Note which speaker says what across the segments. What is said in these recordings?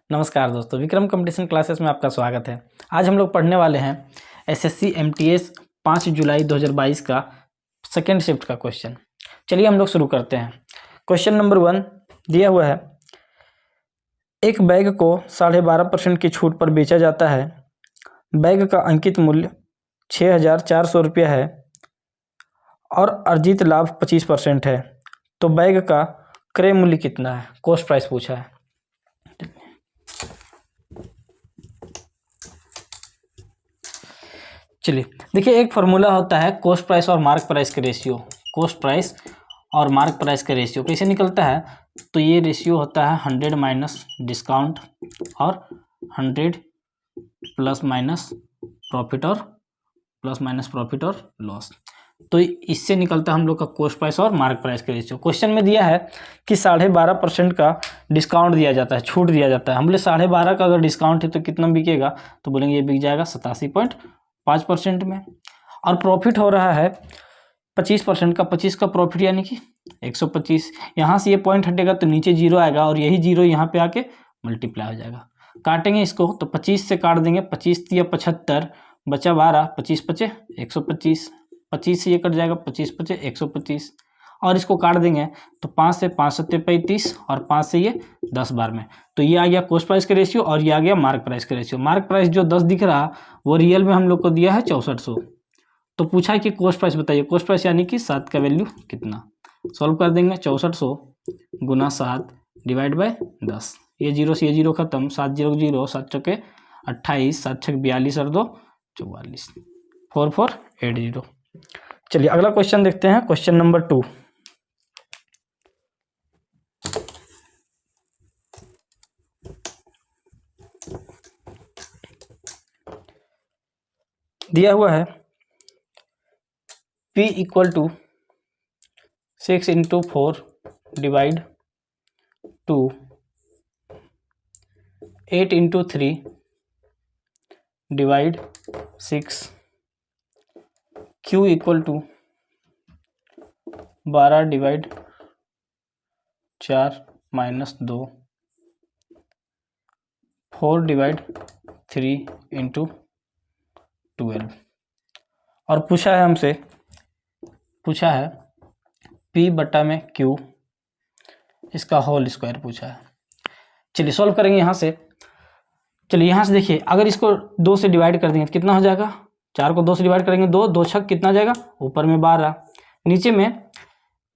Speaker 1: नमस्कार दोस्तों, Vikram competition classes में आपका स्वागत है। आज हम लोग पढ़ने वाले हैं एसएससी एमटीएस 5 जुलाई 2022 का सेकेंड शिफ्ट का क्वेश्चन। चलिए हम लोग शुरू करते हैं। क्वेश्चन नंबर 1 दिया हुआ है, एक बैग को 12.5% की छूट पर बेचा जाता है। बैग का अंकित मूल्य 6,400 रुपया है और अर्जित लाभ 25% है, तो बैग का क्रय मूल्य कितना है? कॉस्ट प्राइस पूछा है। चलिए देखिए, एक फार्मूला होता है कॉस्ट प्राइस और मार्क प्राइस के रेशियो। कॉस्ट प्राइस और मार्क प्राइस का रेशियो कैसे निकलता है? तो ये रेशियो होता है 100 माइनस डिस्काउंट और 100 प्लस माइनस प्रॉफिट और लॉस। तो इससे निकलता है हम लोग का कॉस्ट प्राइस और मार्क प्राइस का रेशियो। क्वेश्चन में दिया है कि 12.5% का डिस्काउंट दिया जाता है, छूट दिया जाता है। हम बोले 12.5 का अगर डिस्काउंट है तो कितना बिकेगा? तो बोलेंगे ये बिक जाएगा 87.5% में। और प्रॉफिट हो रहा है 25% का। 25 का प्रॉफिट यानी कि 125। यहाँ से ये पॉइंट हटेगा तो नीचे जीरो आएगा और यही जीरो यहाँ पे आके मल्टीप्लाई हो जाएगा। काटेंगे इसको तो 25 से काट देंगे, 25 या 75, बचा 12, 25 पचे 125, 25 से ये कट जाएगा, 25 पचे 125। और इसको काट देंगे तो 5 से 5 सत्ते 35 और 5 से ये 10 बार में, तो ये आ गया कॉस्ट प्राइस का रेशियो और ये आ गया मार्क प्राइस का रेशियो। मार्क प्राइस जो 10 दिख रहा वो रियल में हम लोग को दिया है 6400। तो पूछा है कि कॉस्ट प्राइस बताइए। कॉस्ट प्राइस यानी कि 7 का वैल्यू कितना? सॉल्व कर देंगे। 6400 गुना 7 डिवाइड बाय 10। ये जीरो से ये जीरो खत्म, 7 0 0, 7 चौके 28, 7 छक 42 और 2 44, 4480। चलिए अगला क्वेश्चन देखते हैं। क्वेश्चन नंबर 2 दिया हुआ है, P equal to 6 × 4 divide 2, 8 × 3 divide 6, Q equal to 12 divide 4 minus 2, 4 divide 3 × 12। और पूछा है हमसे, पूछा है P बटा में Q, इसका होल स्क्वायर पूछा है। चलिए सॉल्व करेंगे यहाँ से। चलिए यहाँ से देखिए, अगर इसको 2 से डिवाइड कर देंगे तो कितना हो जाएगा? 4 को 2 से डिवाइड करेंगे 2, 2 छक कितना जाएगा? ऊपर में 12, नीचे में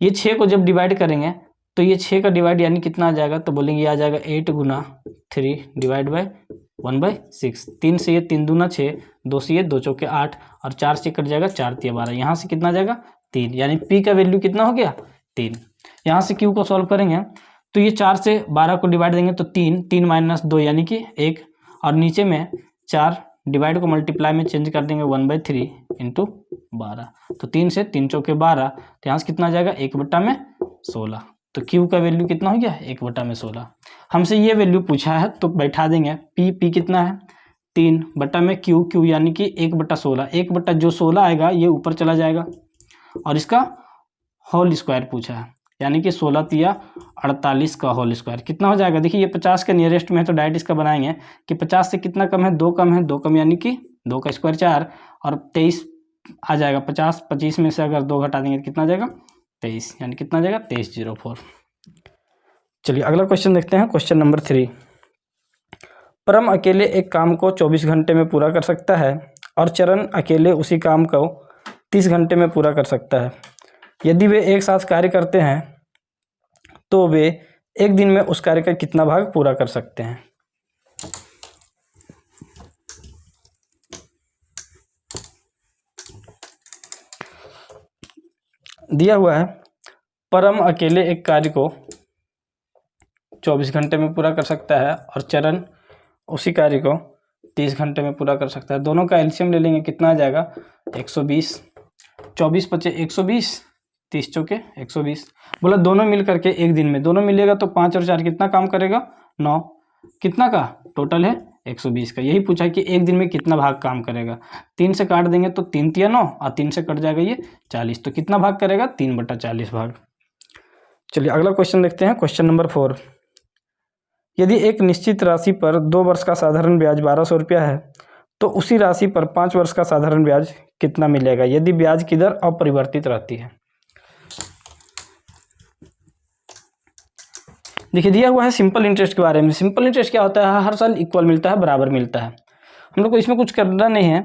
Speaker 1: ये 6 को जब डिवाइड करेंगे तो ये 6 का डिवाइड यानी कितना आ जाएगा? तो बोलेंगे ये आ जाएगा 8 गुना 3 डिवाइड बाय 1/6। 3 से ये 3 दूना 6, 2 से ये 2 चौके 8 और 4 से कट जाएगा 4 तिया 12। यहाँ से कितना जाएगा? 3, यानी P का वैल्यू कितना हो गया? 3। यहाँ से Q को सॉल्व करेंगे तो ये 4 से 12 को डिवाइड देंगे तो 3, 3 माइनस 2 यानी कि 1, और नीचे में 4 डिवाइड को मल्टीप्लाई में चेंज कर देंगे 1/3 × 12। तो 3 से 3 चौके 12, तो यहाँ से कितना आ जाएगा? 1/16। तो Q का वैल्यू कितना हो गया? 1/16। हमसे ये वैल्यू पूछा है तो बैठा देंगे। P कितना है? 3 बटा में Q यानी कि 1/16। 1 बटा जो 16 आएगा ये ऊपर चला जाएगा और इसका होल स्क्वायर पूछा है, यानी कि 16 तिया 48 का होल स्क्वायर कितना हो जाएगा? देखिए ये 50 के नियरेस्ट में है तो डायरेक्ट इसका बनाएंगे कि 50 से कितना कम है? 2 कम है, 2 कम यानी कि 2 का स्क्वायर 4 और 23 आ जाएगा। 50 25 में से अगर 2 घटा देंगे तो कितना जाएगा? 23, यानी कितना जाएगा? 2304। चलिए अगला क्वेश्चन देखते हैं। क्वेश्चन नंबर 3, परम अकेले एक काम को 24 घंटे में पूरा कर सकता है और चरण अकेले उसी काम को 30 घंटे में पूरा कर सकता है। यदि वे एक साथ कार्य करते हैं तो वे एक दिन में उस कार्य का कितना भाग पूरा कर सकते हैं? दिया हुआ है, परम अकेले एक कार्य को 24 घंटे में पूरा कर सकता है और चरण उसी कार्य को 30 घंटे में पूरा कर सकता है। दोनों का एलसीएम ले लेंगे, कितना आ जाएगा? 120। 24 पचे 120, 30 चौके 120। बोला दोनों मिल करके एक दिन में, दोनों मिलेगा तो 5 और 4 कितना काम करेगा? 9। कितना का टोटल है? 120 का। यही पूछा है कि एक दिन में कितना भाग काम करेगा। 3 से काट देंगे तो 3 तिया 9 और 3 से कट जाएगा ये 40। तो कितना भाग करेगा? 3/40 भाग। चलिए अगला क्वेश्चन देखते हैं। क्वेश्चन नंबर 4, यदि एक निश्चित राशि पर 2 वर्ष का साधारण ब्याज 1200 रुपया है तो उसी राशि पर 5 वर्ष का साधारण ब्याज कितना मिलेगा यदि ब्याज की दर अपरिवर्तित रहती है। देखिए दिया हुआ है सिंपल इंटरेस्ट के बारे में। सिंपल इंटरेस्ट क्या होता है, हर साल इक्वल मिलता है, बराबर मिलता है। हम लोग को इसमें कुछ करना नहीं है।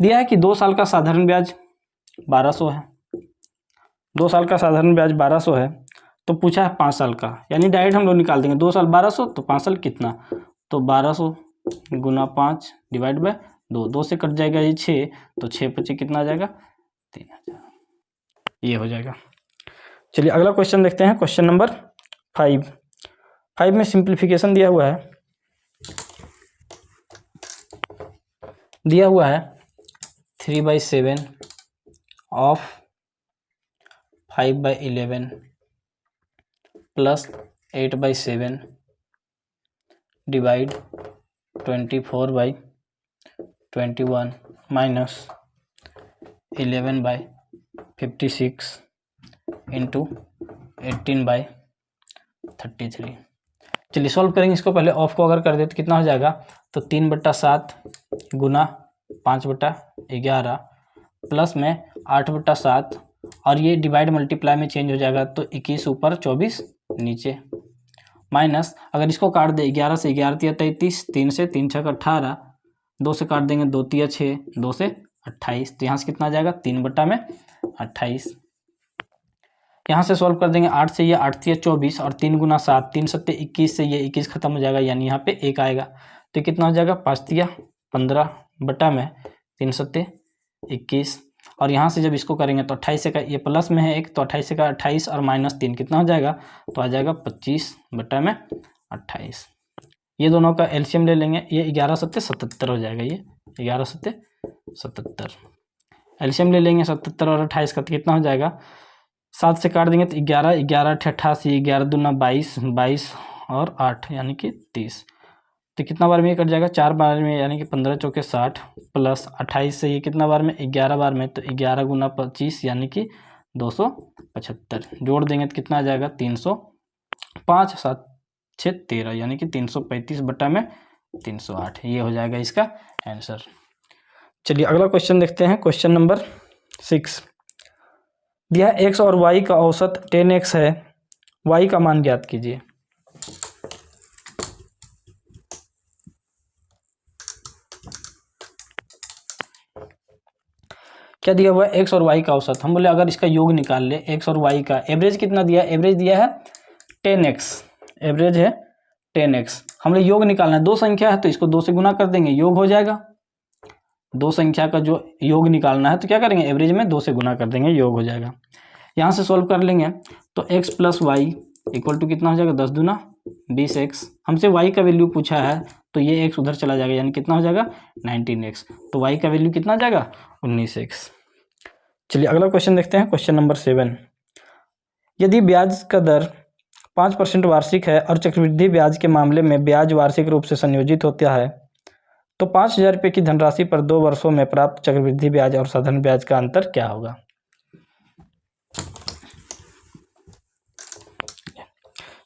Speaker 1: दिया है कि 2 साल का साधारण ब्याज 1200 है, 2 साल का साधारण ब्याज 1200 है, तो पूछा है 5 साल का, यानी डायरेक्ट हम लोग निकाल देंगे 2 साल 1200 तो 5 साल कितना, तो 1200 गुना 5 डिवाइड बाय 2, 2 से कट जाएगा ये 6, तो 6 पचे कितना आ जाएगा 3000, ये हो जाएगा। चलिए अगला क्वेश्चन देखते हैं, क्वेश्चन नंबर 5 में सिंप्लीफिकेशन दिया हुआ है। दिया हुआ है 3/7 of 5/11 plus 8/7 divide 24/21 minus 11/56 into 18/33। चलिए सॉल्व करेंगे इसको। पहले ऑफ को अगर कर दे तो कितना हो जाएगा, तो 3/7 गुना 5/11 प्लस में 8/7 और ये डिवाइड मल्टीप्लाई में चेंज हो जाएगा, तो 21 ऊपर 24 नीचे माइनस, अगर इसको काट दे 11 से 11 तिया 33, 3 से 3 6 18, 2 से काट देंगे 2 तिया 6, 2 से 28, तो यहाँ से कितना आ जाएगा 3/28। यहाँ से सॉल्व कर देंगे 8 से ये 8 तिया 24 और 3 गुना 7, 3 सत्ते 21 से ये 21 खत्म हो जाएगा, यानी यहाँ पे 1 आएगा, तो कितना हो जाएगा 5 तिया 15 बटा में 3 सत्ते 21, और यहाँ से जब इसको करेंगे तो 28 से का ये प्लस में है 1, तो 28 से का 28 और माइनस 3 कितना हो जाएगा, तो आ जाएगा 25 बटा में 28। ये दोनों का एलसीएम ले लेंगे, ये 11 सत्ते 77 हो जाएगा, ये 11 सत्ते 77, एलसीएम ले लेंगे 77 और 28 का, तो कितना हो जाएगा 7 से काट देंगे तो 11, 11 88, 11 दूना 22, 22 और 8 यानी कि 30, तो कितना बार में ये कट जाएगा 4 बार में, यानी कि 15 चौके 60 प्लस 28 से ये कितना बार में 11 बार में, तो 11 गुना 25 यानी कि 275, जोड़ देंगे तो कितना आ जाएगा 305, 7 6 13 यानी कि 335 बटा में 308, ये हो जाएगा इसका आंसर। चलिए अगला क्वेश्चन देखते हैं, क्वेश्चन नंबर 6। दिया x और y का औसत 10x है, y का मान ज्ञात कीजिए। क्या दिया हुआ है x और y का औसत, हम बोले अगर इसका योग निकाल ले, x और y का एवरेज कितना दिया, एवरेज दिया है 10x, एवरेज है 10x, हमने योग निकालना है, 2 संख्या है तो इसको 2 से गुना कर देंगे, योग हो जाएगा। 2 संख्या का जो योग निकालना है तो क्या करेंगे, एवरेज में 2 से गुना कर देंगे, योग हो जाएगा। यहाँ से सॉल्व कर लेंगे तो x plus Y equal to कितना हो जाएगा 10 दूना 20x, हमसे y का वैल्यू पूछा है तो ये x उधर चला जाएगा, यानी कितना हो जाएगा 19x, तो y का वैल्यू कितना आ जाएगा 19x। चलिए अगला क्वेश्चन देखते हैं, क्वेश्चन नंबर 7। यदि ब्याज का दर 5% वार्षिक है और चक्रवृद्धि ब्याज के मामले में ब्याज वार्षिक रूप से संयोजित होता है, तो 5000 रुपये की धनराशि पर 2 वर्षों में प्राप्त चक्रवृद्धि ब्याज और साधारण ब्याज का अंतर क्या होगा।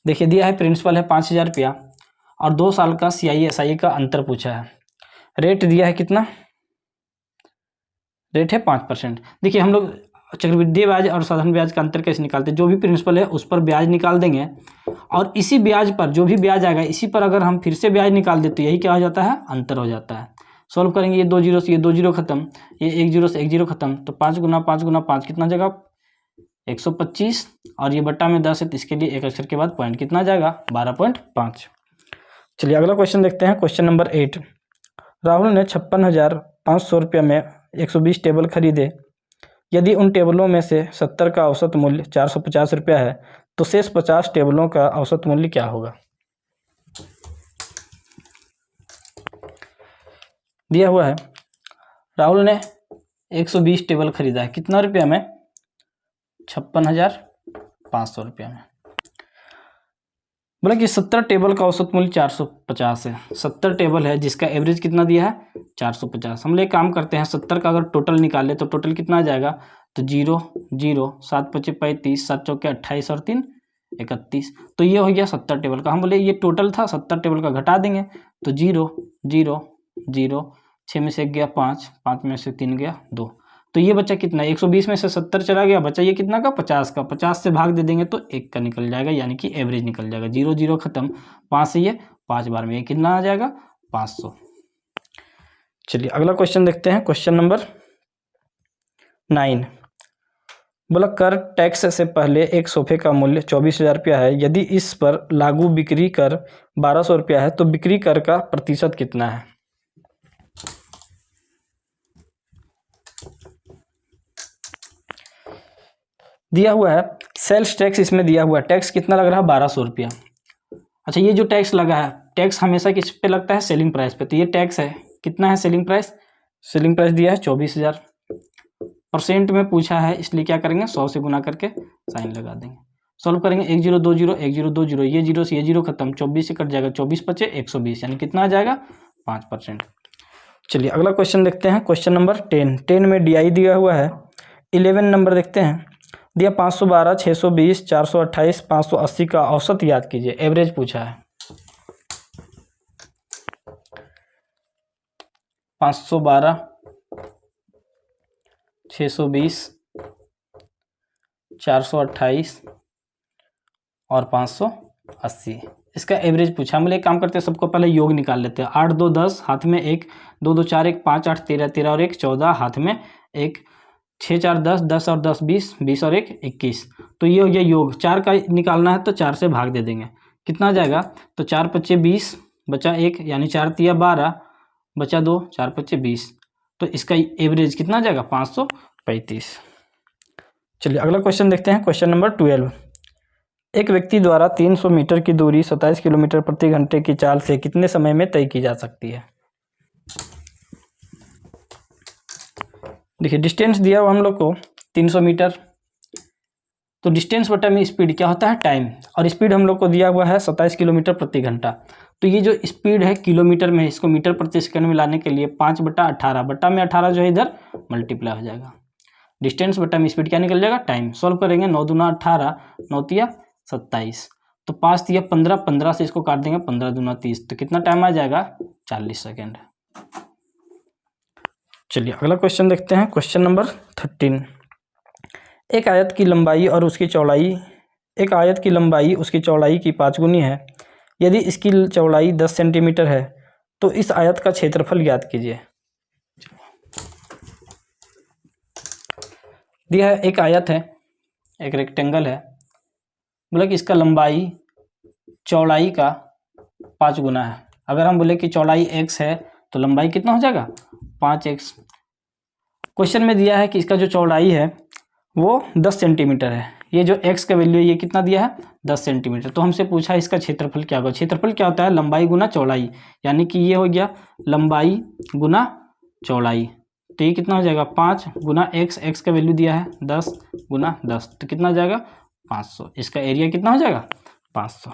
Speaker 1: देखिए दिया है प्रिंसिपल है 5000 रुपया और 2 साल का CISI का अंतर पूछा है, रेट दिया है कितना, रेट है 5%। देखिए हम लोग चक्रवृद्धि ब्याज और साधारण ब्याज का अंतर कैसे निकालते हैं, जो भी प्रिंसिपल है उस पर ब्याज निकाल देंगे और इसी ब्याज पर जो भी ब्याज आएगा इसी पर अगर हम फिर से ब्याज निकाल देते यही क्या हो जाता है, अंतर हो जाता है। सॉल्व करेंगे, ये 2 जीरो से ये 2 जीरो खत्म, ये 1 जीरो से 1 जीरो खत्म, तो 5 गुना 5 गुना 5 कितना जाएगा 125 और ये बट्टा में 10 है तो इसके लिए एक अक्षर के बाद पॉइंट कितना जाएगा 12.5। चलिए अगला क्वेश्चन देखते हैं, क्वेश्चन नंबर 8। राहुल ने 56,500 रुपये में 120 टेबल खरीदे, यदि उन टेबलों में से 70 का औसत मूल्य 450 रुपया है तो शेष 50 टेबलों का औसत मूल्य क्या होगा। दिया हुआ है राहुल ने 120 टेबल खरीदा है, कितना रुपया में 56,500 रुपया में, बोला कि 70 टेबल का औसत मूल्य 450 है, 70 टेबल है जिसका एवरेज कितना दिया है 450। हम लोग एक काम करते हैं, 70 का अगर टोटल निकाले तो टोटल कितना आ जाएगा, तो 0 0 7 5 35 7 चौके 28 और 3 31। तो ये हो गया 70 टेबल का। हम बोले ये टोटल था 70 टेबल का, घटा देंगे तो 0 0 0, 6 में से 1 गया 5, 5 में से 3 गया 2। तो ये बच्चा कितना, 120 में से 70 चला गया, बच्चा ये कितना का, 50 का। 50 से भाग दे देंगे तो 1 का निकल जाएगा, यानी कि एवरेज निकल जाएगा। 0 0 खत्म, 5 से ये 5 बार में ये कितना आ जाएगा, 500। चलिए अगला क्वेश्चन देखते हैं, क्वेश्चन नंबर 9। बोला कर टैक्स से पहले एक सोफे का मूल्य 24,000 रुपया है। यदि इस पर लागू बिक्री कर 1200 रुपया है तो बिक्री कर का प्रतिशत कितना है। दिया हुआ है सेल्स टैक्स, इसमें दिया हुआ है टैक्स कितना लग रहा है, 1200 रुपया। अच्छा, ये जो टैक्स लगा है, टैक्स हमेशा किस पे लगता है, सेलिंग प्राइस पे। तो ये टैक्स है, कितना है सेलिंग प्राइस, सेलिंग प्राइस दिया है 24,000। परसेंट में पूछा है इसलिए क्या करेंगे, 100 से गुना करके साइन लगा देंगे। सॉल्व करेंगे, 1 0 2 0 1 0 2 0, ये 0 से ये 0 खत्म, 24 से कट जाएगा, 24 बचे 120, यानी कितना आ जाएगा, 5%। चलिए अगला क्वेश्चन देखते हैं, क्वेश्चन नंबर 10। 10 में DI दिया हुआ है। 11 नंबर देखते हैं, दिया 512, 620, 428, 580 का औसत याद कीजिए। एवरेज पूछा है। 512, 620, 428 और 580, इसका एवरेज पूछा। हम लोग एक काम करते हैं, सबको पहले योग निकाल लेते हैं। 8 2 10, हाथ में 1, 2 2 4 1 5 8 13 13 और 1 14, हाथ में 1, 6 4 10 10 और 10 20 20 और 1 21। तो ये हो गया योग। 4 का निकालना है तो 4 से भाग दे देंगे, कितना आ जाएगा, तो 4 5 20 बचा 1, यानी 4 तिया 12 बचा 2, 4 5 20। तो इसका एवरेज कितना आ जाएगा, 535। चलिए अगला क्वेश्चन देखते हैं, क्वेश्चन नंबर 12। एक व्यक्ति द्वारा 300 मीटर की दूरी 27 किलोमीटर प्रति घंटे की चाल से कितने समय में तय की जा सकती है। देखिए डिस्टेंस दिया हुआ हम लोग को 300 मीटर, तो डिस्टेंस बटा में स्पीड क्या होता है, टाइम, और स्पीड हम लोग को दिया हुआ है 27 किलोमीटर प्रति घंटा। तो ये जो स्पीड है किलोमीटर में, इसको मीटर प्रति सेकंड में लाने के लिए 5 बटा 18, बटा में 18 जो है इधर मल्टीप्लाई हो जाएगा। डिस्टेंस बटा में स्पीड क्या निकल जाएगा, टाइम। सॉल्व करेंगे, 9 दूना 18, 9 तिया 27, तो 5 तिया 15, 15 से इसको काट देंगे, 15 दूना 30, तो कितना टाइम आ जाएगा, 40 सेकेंड। चलिए अगला क्वेश्चन देखते हैं, क्वेश्चन नंबर 13। एक आयत की लंबाई और उसकी चौड़ाई, एक आयत की लंबाई उसकी चौड़ाई की 5 गुनी है। यदि इसकी चौड़ाई 10 सेंटीमीटर है तो इस आयत का क्षेत्रफल ज्ञात कीजिए। दिया है एक आयत है, एक रेक्टेंगल है, बोले कि इसका लंबाई चौड़ाई का 5 गुना है। अगर हम बोले कि चौड़ाई x है तो लंबाई कितना हो जाएगा, 5x। क्वेश्चन में दिया है कि इसका जो चौड़ाई है वो 10 सेंटीमीटर है, ये जो x का वैल्यू है ये कितना दिया है, 10 सेंटीमीटर। तो हमसे पूछा इसका क्षेत्रफल क्या होगा। क्षेत्रफल क्या होता है, लंबाई गुना चौड़ाई, यानी कि ये हो गया लंबाई गुना चौड़ाई। तो ये कितना हो जाएगा, 5 गुना x का वैल्यू दिया है 10 गुना 10, तो कितना हो जाएगा, 500। इसका एरिया कितना हो जाएगा, 500।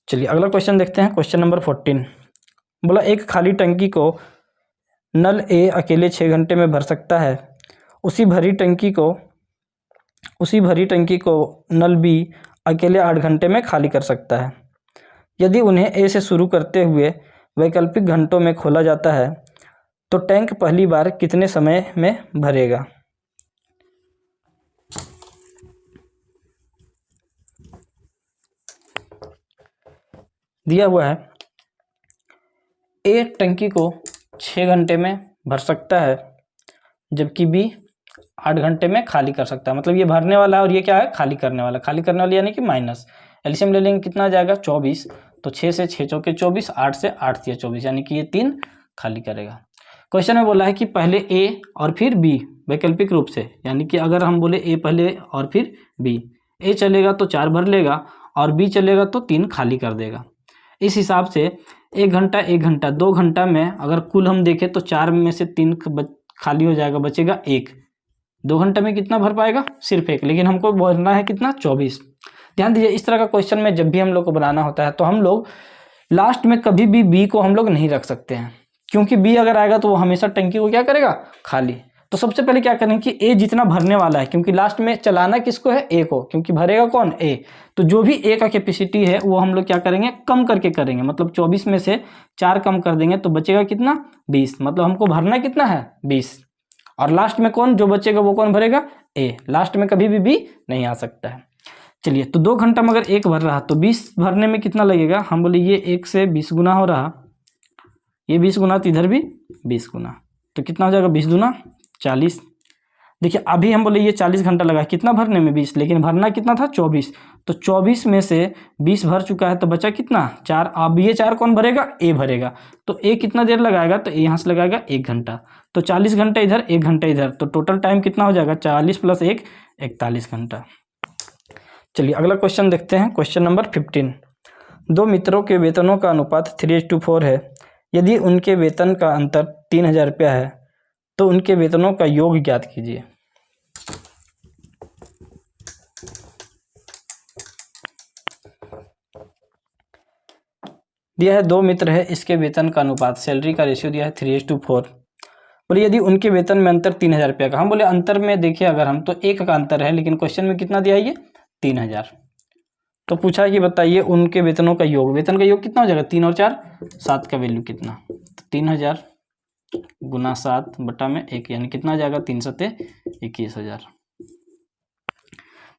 Speaker 1: चलिए अगला क्वेश्चन देखते हैं, क्वेश्चन नंबर 14। बोला एक खाली टंकी को नल A अकेले 6 घंटे में भर सकता है, उसी भरी टंकी को नल B अकेले 8 घंटे में खाली कर सकता है। यदि उन्हें A से शुरू करते हुए वैकल्पिक घंटों में खोला जाता है तो टैंक पहली बार कितने समय में भरेगा। दिया हुआ है A टंकी को 6 घंटे में भर सकता है, जबकि B 8 घंटे में खाली कर सकता है। मतलब ये भरने वाला है और ये क्या है, खाली करने वाला। खाली करने वाला यानी कि माइनस, एलसीएम ले लेंगे, कितना आ जाएगा, 24। तो 6 से 6 चौके 24, 8 से 8 तिया 24, यानी कि ये 3 खाली करेगा। क्वेश्चन में बोला है कि पहले A और फिर B वैकल्पिक रूप से, यानी कि अगर हम बोले A पहले और फिर B, A चलेगा तो 4 भर लेगा और B चलेगा तो 3 खाली कर देगा। इस हिसाब से 1 घंटा 2 घंटा में अगर कुल हम देखें तो 4 में से 3 खाली हो जाएगा, बचेगा 1। 2 घंटे में कितना भर पाएगा, सिर्फ 1, लेकिन हमको भरना है कितना, 24। ध्यान दीजिए, इस तरह का क्वेश्चन में जब भी हम लोग को बनाना होता है तो हम लोग लास्ट में कभी भी B को हम लोग नहीं रख सकते हैं, क्योंकि B अगर आएगा तो वो हमेशा टंकी को क्या करेगा, खाली। तो सबसे पहले क्या करेंगे कि ए जितना भरने वाला है, क्योंकि लास्ट में चलाना किसको है, ए को, क्योंकि भरेगा कौन, ए। तो जो भी ए का कैपेसिटी है वो हम लोग क्या करेंगे, कम करके करेंगे, मतलब 24 में से 4 कम कर देंगे तो बचेगा कितना, 20। मतलब हमको भरना कितना है, 20। और लास्ट में कौन जो बचेगा वो कौन भरेगा, ए। लास्ट में कभी भी नहीं आ सकता है। चलिए, तो 2 घंटा में अगर 1 भर रहा तो 20 भरने में कितना लगेगा, हम बोले ये 1 से 20 गुना हो रहा, ये 20 गुना, तो इधर भी 20 गुना, तो कितना हो जाएगा, 20 दूना 40। देखिए अभी हम बोले ये 40 घंटा लगा कितना भरने में, 20, लेकिन भरना कितना था, 24। तो 24 में से 20 भर चुका है तो बचा कितना, 4। अब ये 4 कौन भरेगा, ए भरेगा। तो ए कितना देर लगाएगा, तो यहाँ से लगाएगा 1 घंटा। तो 40 घंटा इधर, 1 घंटा इधर, तो टोटल टाइम कितना हो जाएगा, 40 + 1 41 घंटा। चलिए अगला क्वेश्चन देखते हैं, क्वेश्चन नंबर 15। 2 मित्रों के वेतनों का अनुपात 3:4 है। यदि उनके वेतन का अंतर 3000 रुपया है तो उनके वेतनों का योग ज्ञात कीजिए। दिया है 2 मित्र है, इसके वेतन का अनुपात, सैलरी का रेशियो दिया है 3:4। बोले यदि उनके वेतन में अंतर 3000 रुपया का, हम बोले अंतर में देखिए अगर हम तो 1 का अंतर है, लेकिन क्वेश्चन में कितना दिया है, ये 3000। तो पूछा कि बताइए उनके वेतनों का योग, वेतन का योग कितना हो जाएगा, 3 और 4 7 का वैल्यू कितना, 3000 गुना 7 बटा में 1, यानी कितना हो जाएगा, 3 सत्ते 21,000।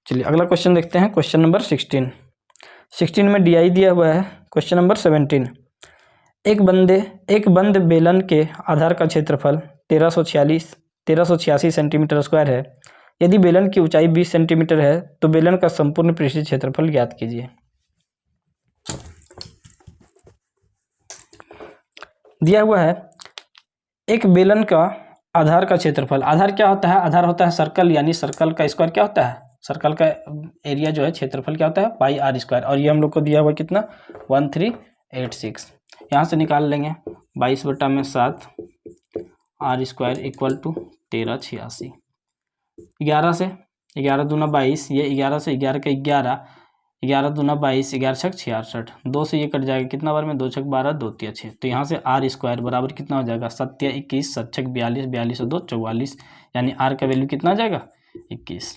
Speaker 1: चलिए अगला क्वेश्चन देखते हैं, क्वेश्चन नंबर 16 में DI दिया हुआ है। क्वेश्चन नंबर 17, एक बंद बेलन के आधार का क्षेत्रफल 1386 सेंटीमीटर स्क्वायर है। यदि बेलन की ऊंचाई 20 सेंटीमीटर है तो बेलन का संपूर्ण पृष्ठीय क्षेत्रफल ज्ञात कीजिए। दिया हुआ है एक बेलन का आधार का क्षेत्रफल, आधार क्या होता है, आधार होता है सर्कल, यानी सर्कल का स्क्वायर क्या होता है, सर्कल का एरिया जो है क्षेत्रफल क्या होता है, पाई r स्क्वायर। और ये हम लोग को दिया हुआ कितना, 1386। यहाँ से निकाल लेंगे 22 बटा में 7 r स्क्वायर इक्वल टू 1386। 11 से 11 दूना 22, ये 11 से 11 का 11, 11 दूना 22, 11 छक 66, 2 से ये कट जाएगा कितना बार में, 2 छक 12, 2 तिया 6। तो यहाँ से r स्क्वायर बराबर कितना हो जाएगा, 7 तिया 21, 7 छक 42, 42 और 2 44, यानी r का वैल्यू कितना आ जाएगा, 21।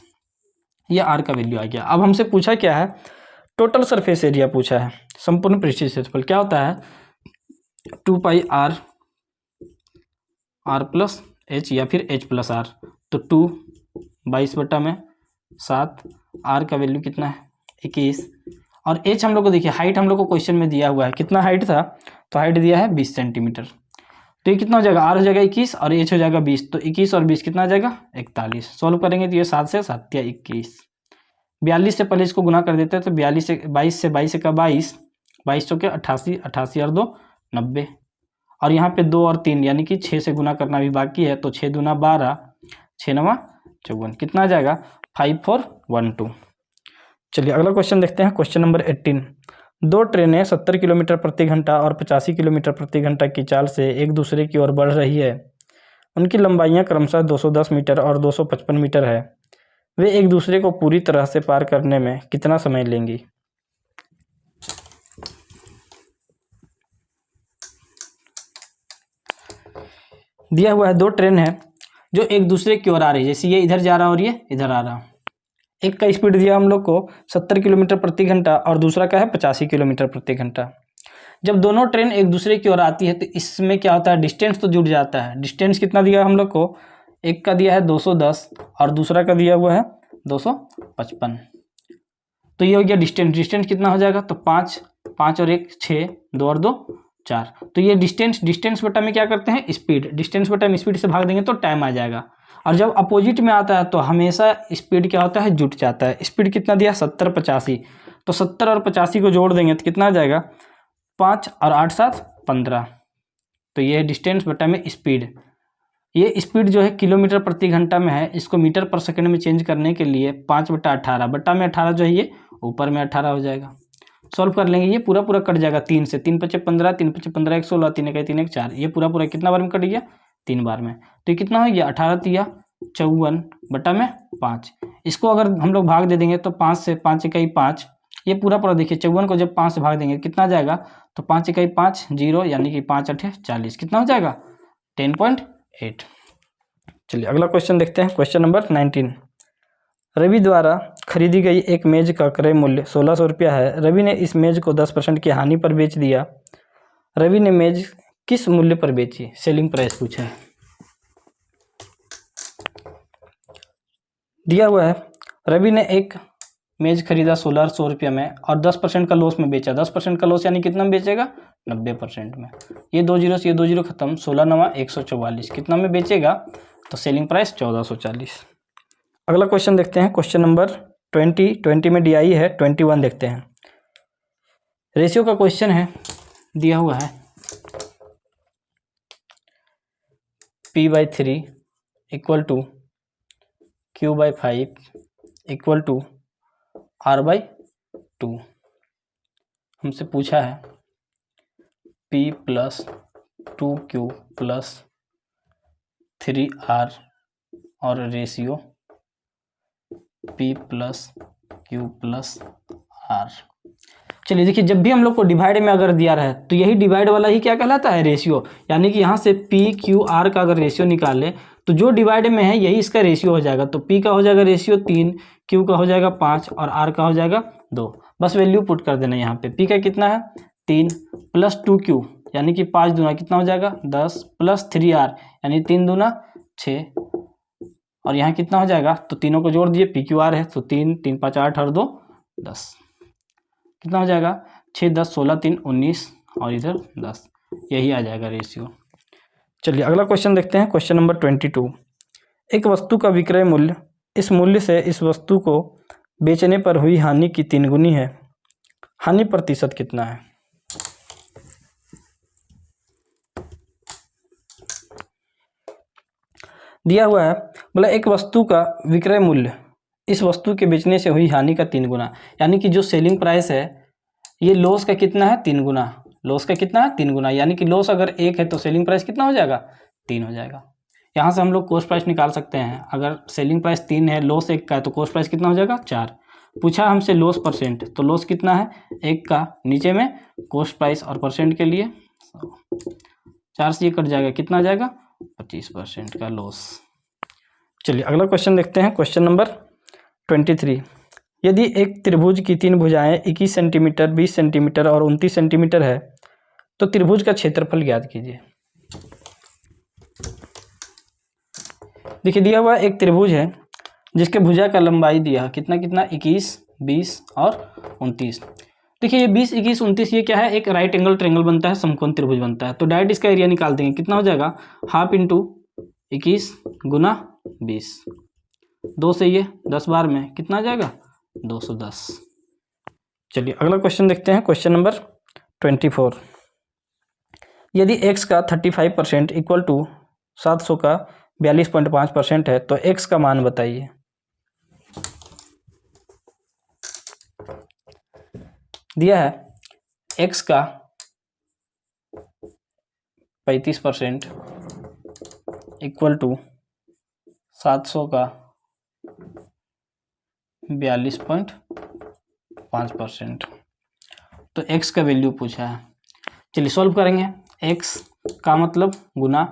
Speaker 1: ये r का वैल्यू आ गया। अब हमसे पूछा क्या है, टोटल सरफेस एरिया पूछा है, संपूर्ण पृष्ठीय क्षेत्रफल क्या होता है, 2 पाई r प्लस h या फिर h प्लस r। तो 2 22 बटा में 7, r का वैल्यू कितना है, 21। और h हम लोग को देखिए, हाइट हम लोग को क्वेश्चन में दिया हुआ है, कितना हाइट था, तो हाइट दिया है 20 सेंटीमीटर। तो ये कितना हो जाएगा, r हो जाएगा 21 और h हो जाएगा 20, तो 21 और 20 कितना आ जाएगा, 41। सॉल्व करेंगे तो ये 7 से 7 या 21, 42 से पहले इसको गुना कर देते हैं, तो 22 से 22 का 22 चौके 88, 88 और 2 90। और यहाँ पे 2 और 3 यानी कि 6 से गुना करना भी बाकी है, तो 6 दूना 12, 6 9 54, कितना आ जाएगा, 5412। चलिए अगला क्वेश्चन देखते हैं, क्वेश्चन नंबर 18। 2 ट्रेनें 70 किलोमीटर प्रति घंटा और 85 किलोमीटर प्रति घंटा की चाल से एक दूसरे की ओर बढ़ रही है। उनकी लंबाइयाँ क्रमशः 210 मीटर और 255 मीटर है। वे एक दूसरे को पूरी तरह से पार करने में कितना समय लेंगी। दिया हुआ है 2 ट्रेन है जो एक दूसरे की ओर आ रही है, जैसे ये इधर जा रहा और ये इधर आ रहा। एक का स्पीड दिया हम लोग को 70 किलोमीटर प्रति घंटा और दूसरा का है 85 किलोमीटर प्रति घंटा। जब दोनों ट्रेन एक दूसरे की ओर आती है तो इसमें क्या होता है, डिस्टेंस तो जुड़ जाता है। डिस्टेंस कितना दिया हम लोग को, एक का दिया है 210 और दूसरा का दिया हुआ है 255। तो ये हो गया डिस्टेंस। डिस्टेंस कितना हो जाएगा, तो 5 और 1 6, 2 और 2 4। तो ये डिस्टेंस बटा में क्या करते हैं, स्पीड। डिस्टेंस बटा में स्पीड से भाग देंगे तो टाइम आ जाएगा। और जब अपोजिट में आता है तो हमेशा स्पीड क्या होता है, जुट जाता है। स्पीड कितना दिया 70 85, तो 70 और 85 को जोड़ देंगे तो कितना आ जाएगा, 5 और 8 7 15। तो ये डिस्टेंस बटा में स्पीड। ये स्पीड जो है किलोमीटर प्रति घंटा में है, इसको मीटर पर सेकंड में चेंज करने के लिए 5 बटा 18 बटा में 18 जो है ये ऊपर में 18 हो जाएगा। सॉल्व कर लेंगे, ये पूरा कट जाएगा 3 से। 3 5 15, 3 5 15 1 16, 3 1 3 1 4। ये पूरा कितना बार में कट गया, 3 बार में। तो ये कितना हो गया, 18 तिया 54 बटा में 5। इसको अगर हम लोग भाग दे देंगे तो 5 से 5 इकाई 5। ये पूरा देखिए 54 को जब 5 से भाग देंगे कितना जाएगा, तो 5 इकाई 5 0, यानी कि 5 8 40। कितना हो जाएगा, 10.8। चलिए अगला क्वेश्चन देखते हैं, क्वेश्चन नंबर 19। रवि द्वारा खरीदी गई एक मेज का क्रय मूल्य 1600 रुपया है। रवि ने इस मेज को 10% की हानि पर बेच दिया। रवि ने मेज किस मूल्य पर बेची? सेलिंग प्राइस पूछा है। दिया हुआ है रवि ने एक मेज खरीदा 1600 रुपया में और 10% का लॉस में बेचा। 10% का लॉस यानी कितना में बेचेगा? 90% में। ये 2 जीरो से ये 2 जीरो खत्म, 16 9 144, कितना में बेचेगा? तो सेलिंग प्राइस 1440। अगला क्वेश्चन देखते हैं, क्वेश्चन नंबर 20 में DI है, 21 देखते हैं। रेशियो का क्वेश्चन है, दिया हुआ है P/3 equal to Q/5 equal to R/2। हमसे पूछा है P + 2Q + 3R और रेशियो P + Q + R। चलिए देखिए, जब भी हम लोग को डिवाइड में अगर दिया रहे तो यही डिवाइड वाला ही क्या कहलाता है? रेशियो। यानी कि यहाँ से PQR का अगर रेशियो निकाले तो जो डिवाइड में है यही इसका रेशियो हो जाएगा। तो P का हो जाएगा रेशियो 3, Q का हो जाएगा 5 और R का हो जाएगा 2। बस वैल्यू पुट कर देना यहाँ पे। P का कितना है? 3 + 2Q यानी कि 5 दूना कितना हो जाएगा? 10 + 3R यानी 3 दूना 6 और यहाँ कितना हो जाएगा? तो तीनों को जोड़ दिए, PQR है तो 3 3 5 8 और 2 10, कितना हो जाएगा? 6 10 16 3 19 और इधर 10, यही आ जाएगा रेशियो। चलिए अगला क्वेश्चन देखते हैं, क्वेश्चन नंबर 22। एक वस्तु का विक्रय मूल्य इस मूल्य से इस वस्तु को बेचने पर हुई हानि की 3 गुनी है। हानि प्रतिशत कितना है? दिया हुआ है, बोला एक वस्तु का विक्रय मूल्य इस वस्तु के बेचने से हुई हानि का 3 गुना। यानी कि जो सेलिंग प्राइस है ये लॉस का कितना है? 3 गुना। लॉस का कितना है? 3 गुना। यानी कि लॉस अगर 1 है तो सेलिंग प्राइस कितना हो जाएगा? 3 हो जाएगा। यहाँ से हम लोग कॉस्ट प्राइस निकाल सकते हैं। अगर सेलिंग प्राइस 3 है, लॉस 1 का है तो कॉस्ट प्राइस कितना हो जाएगा? 4। पूछा हमसे लॉस परसेंट, तो लॉस कितना है? 1 का, नीचे में कॉस्ट प्राइस और परसेंट के लिए 4 से ये कट जाएगा, कितना आ जाएगा? 25% का लॉस। चलिए अगला क्वेश्चन देखते हैं, क्वेश्चन नंबर 23। यदि एक त्रिभुज की 3 भुजाएं 21 सेंटीमीटर, 20 सेंटीमीटर और 29 सेंटीमीटर है तो त्रिभुज का क्षेत्रफल ज्ञात कीजिए। देखिए दिया हुआ एक त्रिभुज है जिसके भुजा का लंबाई दिया कितना कितना? 21 20 और 29। देखिए ये 20 21 29 ये क्या है? एक राइट एंगल ट्रायंगल बनता है, समकोण त्रिभुज बनता है। तो डायरेक्ट इसका एरिया निकाल देंगे, कितना हो जाएगा? हाफ इंटू 21 गुना 20, 2 से ये 10 बार में कितना आ जाएगा? 210। चलिए अगला क्वेश्चन देखते हैं, क्वेश्चन नंबर 24। यदि x का 35% इक्वल टू 700 का 42.5% है तो x का मान बताइए। दिया है x का 35% इक्वल टू 700 का 42.5%। तो x का वैल्यू पूछा है। चलिए सॉल्व करेंगे। x का मतलब गुना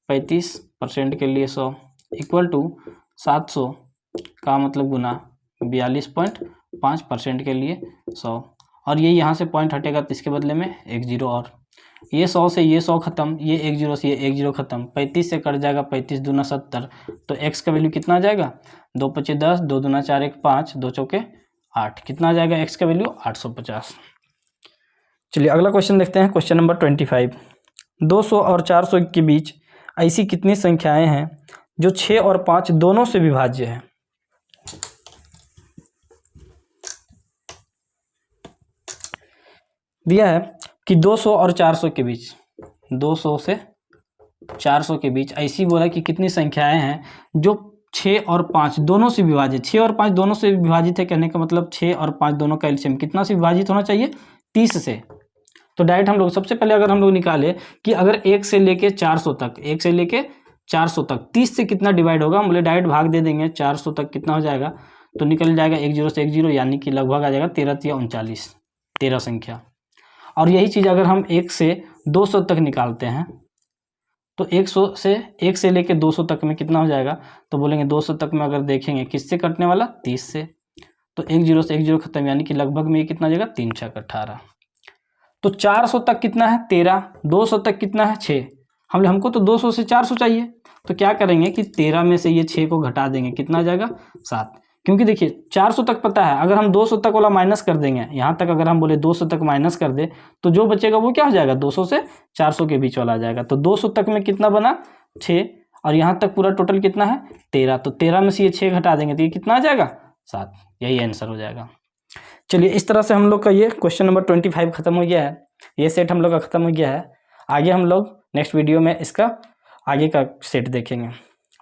Speaker 1: 35% के लिए 100 इक्वल टू 700 का मतलब गुना 42.5% के लिए 100 और ये यहाँ से पॉइंट हटेगा तो इसके बदले में 1 जीरो और ये 100 से ये 100 खत्म, ये 1 जीरो से ये 1 जीरो खत्म, 35 से कट जाएगा 35 दूना 70। तो x का वैल्यू कितना आ जाएगा? 2 5 10, 2 दूना 4 1 5, 2 चौके 8, कितना आ जाएगा x का वैल्यू? 850। चलिए अगला क्वेश्चन देखते हैं, क्वेश्चन नंबर 25। 200 और 400 के बीच ऐसी कितनी संख्याएं हैं जो 6 और 5 दोनों से विभाज्य है? दिया है कि 200 और 400 के बीच, 200 से 400 के बीच ऐसी बोला कि कितनी संख्याएं हैं जो 6 और 5 दोनों से विभाजित, 6 और 5 दोनों से विभाजित है। कहने का मतलब 6 और 5 दोनों का एलसीएम कितना से विभाजित होना चाहिए? 30 से। तो डायरेक्ट हम लोग सबसे पहले अगर हम लोग निकाले कि अगर 1 से लेके 400 तक, 1 से लेके 400 तक 30 से कितना डिवाइड होगा, हम बोले डायरेक्ट भाग दे देंगे। 400 तक कितना हो जाएगा? तो निकल जाएगा 1 जीरो से 1 जीरो, यानी कि लगभग आ जाएगा 13 या 39, 13 संख्या। और यही चीज़ अगर हम 1 से 200 तक निकालते हैं तो 1 से लेके 200 तक में कितना हो जाएगा, तो बोलेंगे 200 तक में अगर देखेंगे किससे कटने वाला, 30 से, तो 1 0 से 1 0 खत्म, यानी कि लगभग में ये कितना हो जाएगा, 3 6 18। तो 400 तक कितना है, 13, 200 तक कितना है, 6। हमको तो 200 से 400 चाहिए, तो क्या करेंगे कि 13 में से ये 6 को घटा देंगे, कितना आ जाएगा, 7। क्योंकि देखिए 400 तक पता है, अगर हम 200 तक वाला माइनस कर देंगे, यहाँ तक अगर हम बोले 200 तक माइनस कर दे, तो जो बचेगा वो क्या हो जाएगा, 200 से 400 के बीच वाला आ जाएगा। तो 200 तक में कितना बना, 6, और यहाँ तक पूरा टोटल कितना है, 13। तो 13 में से ये 6 घटा देंगे तो ये कितना आ जाएगा, 7। यही आंसर हो जाएगा। चलिए इस तरह से हम लोग का ये क्वेश्चन नंबर 25 खत्म हो गया है, ये सेट हम लोग का खत्म हो गया है। आगे हम लोग नेक्स्ट वीडियो में इसका आगे का सेट देखेंगे।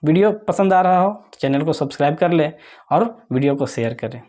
Speaker 1: वीडियो पसंद आ रहा हो तो चैनल को सब्सक्राइब कर लें और वीडियो को शेयर करें।